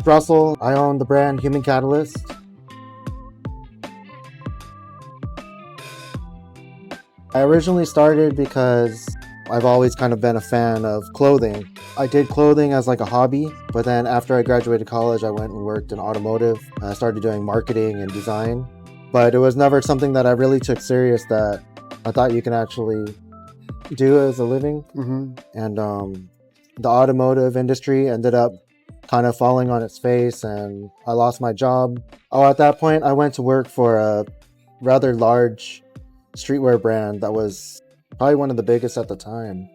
Russell. I own the brand Human Catalyst. I originally started because I've always kind of been a fan of clothing. I did clothing as like a hobby, but then after I graduated college, I went and worked in automotive. I started doing marketing and design, but it was never something that I really took serious that I thought you can actually do as a living. And the automotive industry ended up kind of falling on its face, and I lost my job. At that point, I went to work for a rather large streetwear brand that was probably one of the biggest at the time,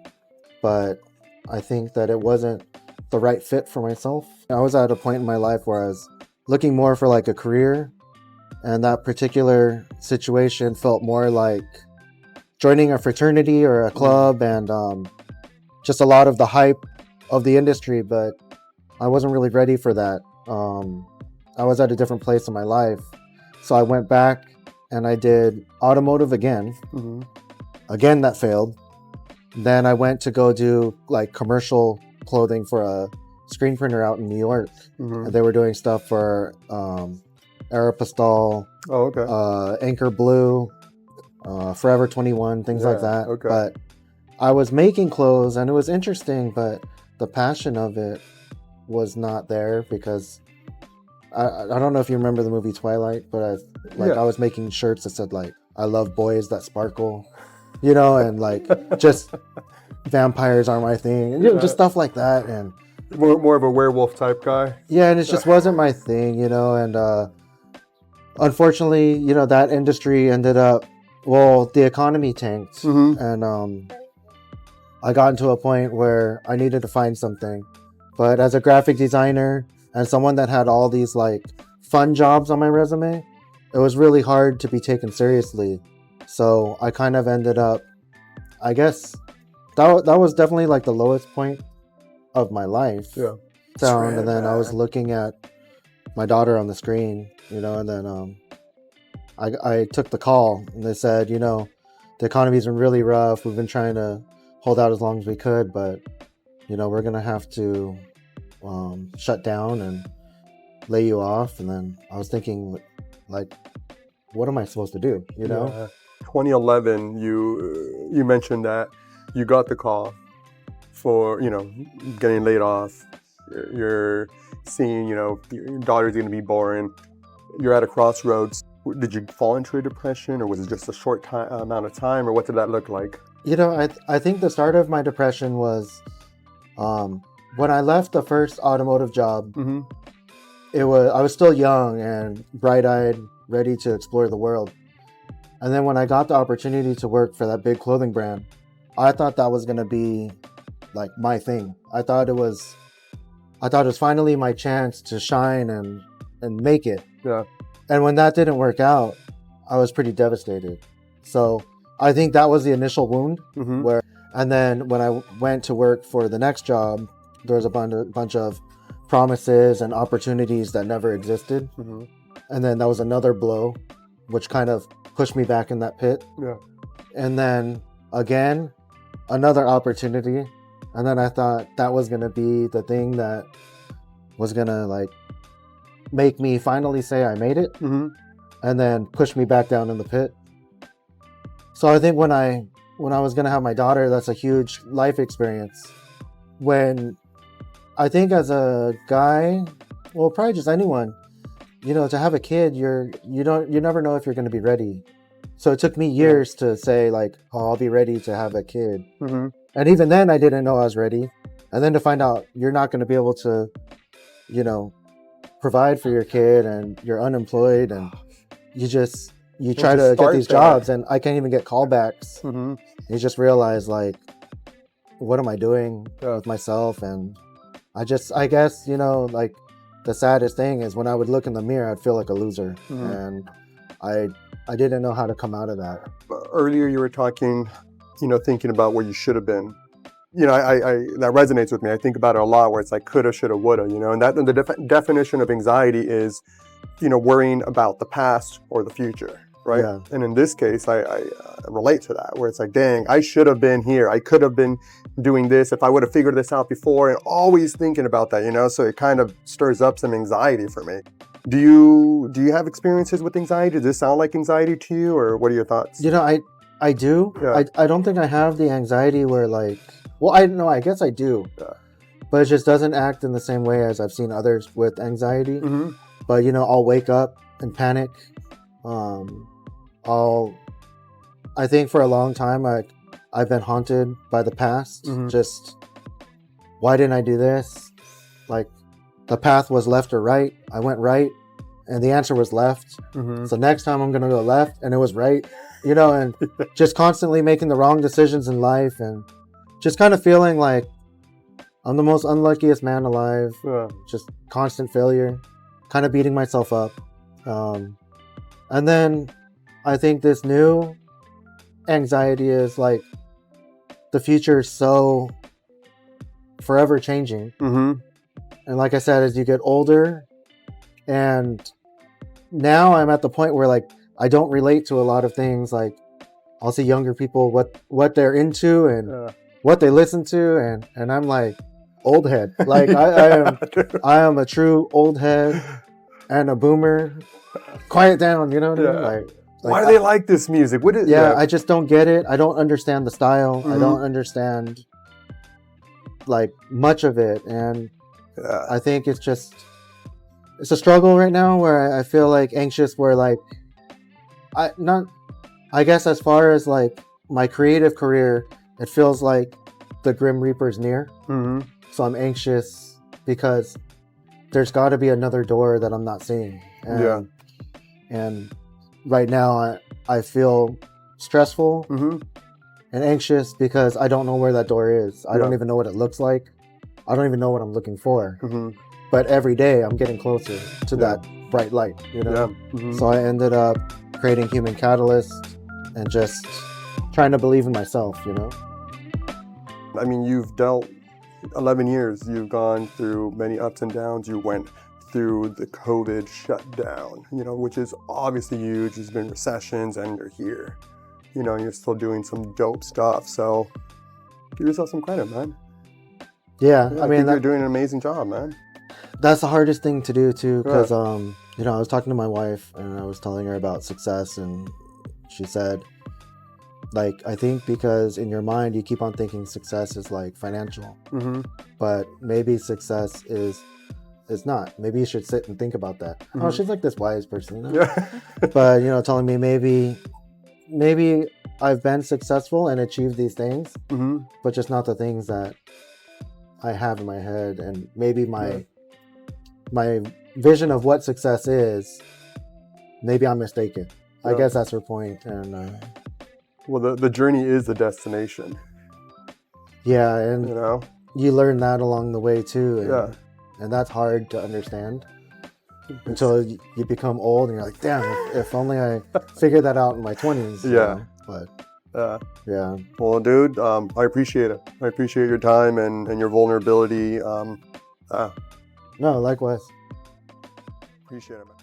but I think that it wasn't the right fit for myself. I was at a point in my life where I was looking more for like a career, and that particular situation felt more like joining a fraternity or a club, and just a lot of the hype of the industry, but I wasn't really ready for that. I was at a different place in my life, so I went back and I did automotive again. Again, that failed. Then I went to go do like commercial clothing for a screen printer out in New York. And they were doing stuff for Aeropostale, Anchor Blue, Forever 21, things like that. But I was making clothes and it was interesting, but the passion of it was not there because I don't know if you remember the movie Twilight, but I was making shirts that said like, I love boys that sparkle, and like just vampires are my thing, and just stuff like that. And more of a werewolf type guy. Yeah, and it just wasn't my thing, and unfortunately, that industry ended up, the economy tanked, and I got into a point where I needed to find something. But as a graphic designer and someone that had all these like fun jobs on my resume, it was really hard to be taken seriously. So I kind of ended up, I guess, that was definitely like the lowest point of my life. And then I was looking at my daughter on the screen, and then I took the call and they said, the economy's been really rough. We've been trying to hold out as long as we could, but we're gonna have to shut down and lay you off. And then I was thinking, like, what am I supposed to do? 2011, you mentioned that you got the call for getting laid off. You're seeing your daughter's gonna be born. You're at a crossroads. Did you fall into a depression, or was it just a short amount of time, or what did that look like? I think the start of my depression was when I left the first automotive job. I was still young and bright-eyed, ready to explore the world. And then when I got the opportunity to work for that big clothing brand, I thought that was going to be like my thing. I thought it was finally my chance to shine and make it. And when that didn't work out, I was pretty devastated. So I think that was the initial wound. And then when I went to work for the next job, there was a bunch of promises and opportunities that never existed. And then that was another blow, which kind of pushed me back in that pit. And then again, another opportunity. And then I thought that was going to be the thing that was going to like make me finally say I made it, and then push me back down in the pit. So I think when I was going to have my daughter, that's a huge life experience. When I think as a guy, probably just anyone, to have a kid, you never know if you're going to be ready. So it took me years to say like, I'll be ready to have a kid. And even then I didn't know I was ready. And then to find out you're not going to be able to, provide for your kid, and you're unemployed, and you try to get these jobs and I can't even get callbacks. You just realize like, what am I doing with myself? And I guess, like the saddest thing is when I would look in the mirror, I'd feel like a loser. And I didn't know how to come out of that. Earlier you were talking, thinking about where you should have been. That resonates with me. I think about it a lot, where it's like coulda, shoulda, woulda, and that the definition of anxiety is, worrying about the past or the future. right? Yeah. And in this case, I relate to that, where it's like, dang, I should have been here. I could have been doing this if I would have figured this out before, and always thinking about that, you know? So it kind of stirs up some anxiety for me. Do you have experiences with anxiety? Does this sound like anxiety to you, or what are your thoughts? You know, I do. Yeah. I don't think I have the anxiety where like, well, I know, I guess I do. Yeah. But it just doesn't act in the same way as I've seen others with anxiety. Mm-hmm. But, you know, I'll wake up and panic. I think for a long time, I've been haunted by the past. Mhm. Just, why didn't I do this? Like, the path was left or right. I went right, and the answer was left. Mm-hmm. So next time I'm going to go left, and it was right. You know, and just constantly making the wrong decisions in life, and just kind of feeling like I'm the most unluckiest man alive. Yeah. Just constant failure, kind of beating myself up. And then I think this new anxiety is like the future is so forever changing. Mm-hmm. And like I said, as you get older, and now I'm at the point where like I don't relate to a lot of things. Like I'll see younger people, what they're into and what they listen to, and I'm like old head. Like I am a true old head and a boomer. Quiet down, you know what I mean? Like why do they like this music? What is? Yeah, I just don't get it. I don't understand the style. Mm-hmm. I don't understand like much of it, and I think it's a struggle right now where I feel like anxious. Where like I guess as far as like my creative career, it feels like the Grim Reaper's near. Mm-hmm. So I'm anxious because there's got to be another door that I'm not seeing. And right now I feel stressful Mm-hmm. and anxious because I don't know where that door is. I don't even know what it looks like. I don't even know what I'm looking for. Mm-hmm. But every day I'm getting closer to that bright light, you know? Yeah. Mm-hmm. So I ended up creating Human Catalyst and just trying to believe in myself, you know? I mean, you've dealt 11 years. You've gone through many ups and downs. You went through the COVID shutdown, you know, which is obviously huge. There's been recessions and you're here, you know, you're still doing some dope stuff. So give yourself some credit, man. Yeah, I mean, you're doing an amazing job, man. That's the hardest thing to do too, because you know, I was talking to my wife and I was telling her about success, and she said, like, I think because in your mind you keep on thinking success is like financial, Mm-hmm. but maybe success is not. Maybe you should sit and think about that. Mm-hmm. Oh, she's like this wise person, you know? Yeah. But you know, telling me maybe I've been successful and achieved these things, Mm-hmm. but just not the things that I have in my head, and maybe my vision of what success is, maybe I'm mistaken. I guess that's her point. And well, the journey is the destination. yeah, and You know. you learn that along the way too. And, Yeah. and that's hard to understand until you become old and you're like, damn, if only I figured that out in my 20s. you Yeah. know? But yeah. Well, dude, I appreciate it. I appreciate your time and your vulnerability. No, likewise. Appreciate it, man.